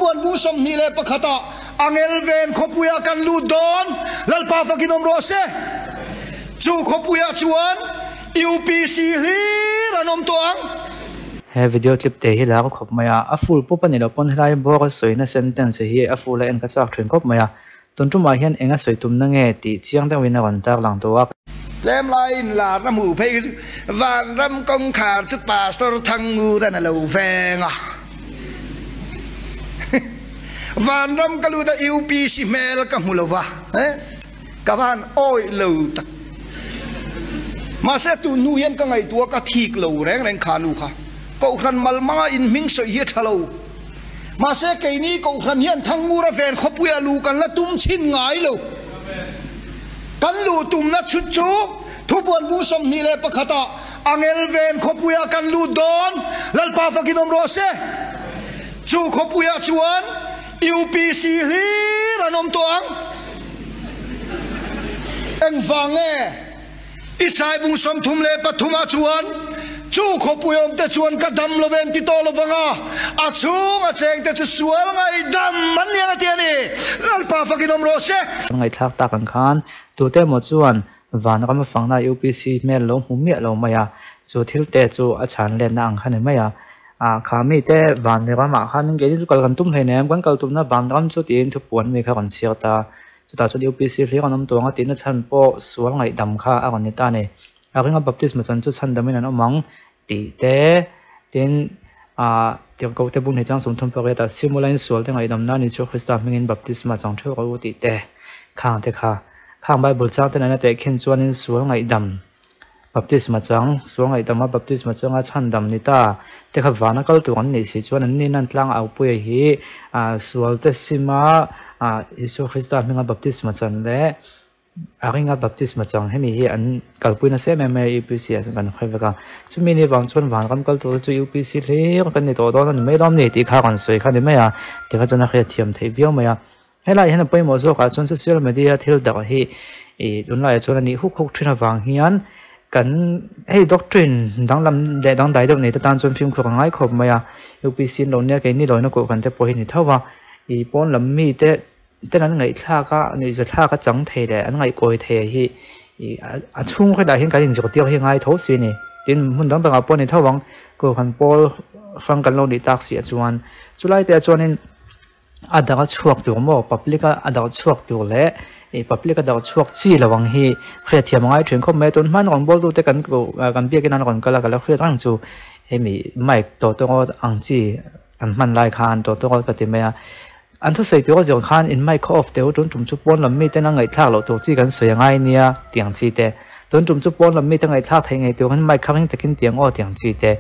puan bu som ni le pakhata angel ven khopuya kan lu don lalpa fakinom rose chu khopuya chuan UPC hi ranom toang he video clip te hi la ko khop maya a full popani lo pon helai bo ko soina sentence hi a full en ka chak thrin khop maya tuntuma hian enga soitum na nge ti chiang ta wina ron tak lang to wa lem lain la na mu phei van ram kong khar chu pastor thang ngu da na lo venga van ram kalu da UPC mel ka mulova ka van oi lo tak ma se tu nu yen ka ngai tua ka thik lo reng reng khanu kha ko khan mal ma in ming so hi thalo ma se ke ni ko khan hian thang ngu ra ven khopuya lu kan la tum chin ngai lo kan lu tum na chu chu thu puan bu som ni le pakhata angel ven khopuya kan lu don lalpa fakinom rose chu khopuya chuan UPC hi ranom toang eng vange isai bung som thum le pathuma chuan chu khopuyom te chuan ka dam loven ti to lovanga achung a cheng te chu sual ngai dam man ya ti ani lalpa fakinom rose ngai thak ta kan khan tu te mo chuan van ram fangna UPC mel lo humia lo maya chu thil te chu a chan le na ang khan maya khami te van rama khan ge ni kal kan tum henem kan kal tum na van ram chu tin thu puan me kha kan siar ta chu ta chu UPC ri kanam to nga tin chan po sual ngai dam kha a kan ni ta ne aringa baptism chan chu chan damin an omang ti te tin tiang ko te bun he chang som thum pa ta simulain sual te ngai dam na ni chu Christa mingin baptism chang thu ko ti te khang te kha khang Bible chang te na te khen chuan in sual ngai dam baptism chang sual ngai dam baptism chang a chan dam ni ta te kha wana kal tu an ni si chuan an ni nan tlang au pu hi sual te sima Isu Christa minga baptism chan le aringa baptism chang hemi hi an kalpuina se me UPC as kan khaiwaka chumi ni wang chon wan kam kal tu chu UPC le kan ni to do ni me dom ni ti kha kan soi kha ni me ya ti kha chana khia thiam thei viau me ya hela hena poi mo zo ka chon social media thil da hi un lai chon ni huk huk thina wang hian kan hey doctrine dang lam de dang dai dok ni ta tan chon phim khu ngai khop me ya UPC lo ne ke ni lo na ko kan te po hi ni thawa pon lam mi te nan ngai thla ka ni za thla ka chang thei le an ngai koi thei hi a chung kha da hin ka in zo tiao hi ngai tho si ni tin mun dang dang a pon ni thawang ko khan pol fang kan lo ni tak si chuan chulai te chuan in adaga chuak tu mo publica adaga chuak tu le publica adaga chuak chi lawang hi khre thiam ngai thrin khom me ton man ong bol tu te kan ko kan bia ke nan kon kala kala khre tang chu hemi mic to ang chi an man lai khan to ka ti me an thu sei to jong khan in mic off te ton tum chu pon lam mi te na ngai thak lo to chi kan soi ngai nia tiang chi te ton tum chu pon lam mi te ngai thak thei ngai to kan mic khang takin tiang o tiang chi te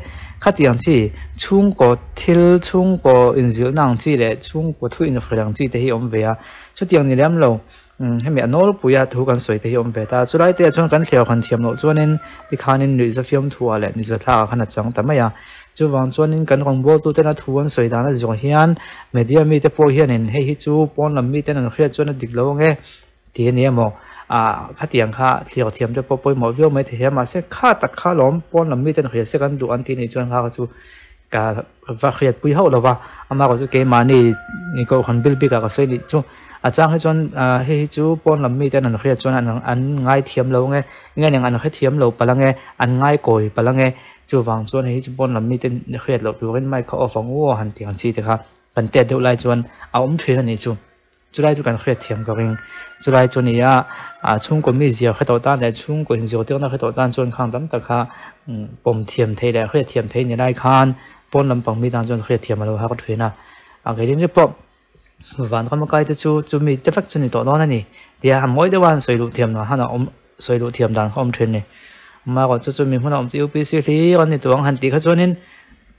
kha tiang chi chung ko thil chung ko in zil nang chi le chung ko thu in frang chi te hi om ve a chu tiang ni lam lo hemi anol puya thu kan soi te hi om ve ta chulai te chon kan thlew khan thiam lo chuanin ti khanin ni za fiam thu ale ni za thla khana chang ta maya chu wang chuanin kan rong bol tu te na thuan soi dana zo hian media mi te po hian in hei hi chu pon lam mi te na khria chuan dik lo nge ti ni mo kha tiang kha thliaw thiam te po poi mo vio mai the he ma se kha tak kha lom pon lam mi te na khria se kan du an ti ni chuan kha chu ka va khriat pui ho lo wa ama ko chu ke ma ni ko khan bil bi ka soi ni chu chang he chuan hei chu pon lam mi te na khria chuan an ngai thiam lo nge nge nang an kha thiam lo palange an ngai koi palange chu wang chuan hei chu pon lam mi ten khriat lo turin mai kha ofang o han tiang chi te kha kan te deuh lai chuan a om thrin ani chu chulai chu kan khriat thiam ka ring chulai chu ni chung ko mi zia kha to ta le chung ko hin zio te na kha to tan chuan khang dam ta kha pom thiam thei le khriat thiam thei ni lai khan pon lam pang mi dan chuan khriat thiam lo ha ka thina ge din je pop van kam kai te chu mi te fak chu ni to don ani dia moi de wan soi lu thiam na hana om soi lu thiam dan khom thrin ni ma ko chu mi huna om UPC ri on ni tuang han ti kha chuanin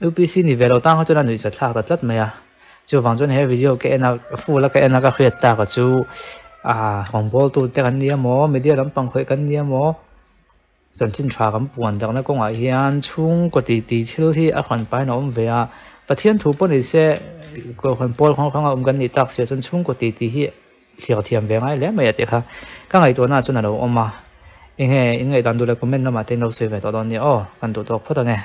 UPC ni velo tang kha chuan nui sa thla ka tlat maya chu wang chuan he video ke na fu la ka na ka khriat ta ka chu hong bol tu te kan nia mo media lam pang khoi kan nia mo chan chin thra kam puan dak na ko nga hian chung ko ti thil hi a khan pai na om ve a pathian thu po ni se ko khan pol khang kan ni tak se chan chung ko ti hi thiar thiam ve ngai le mai te kha ka ngai to na chu na lo oma inge dan du le comment na ma te no se ve to don ni o kan du to photo nge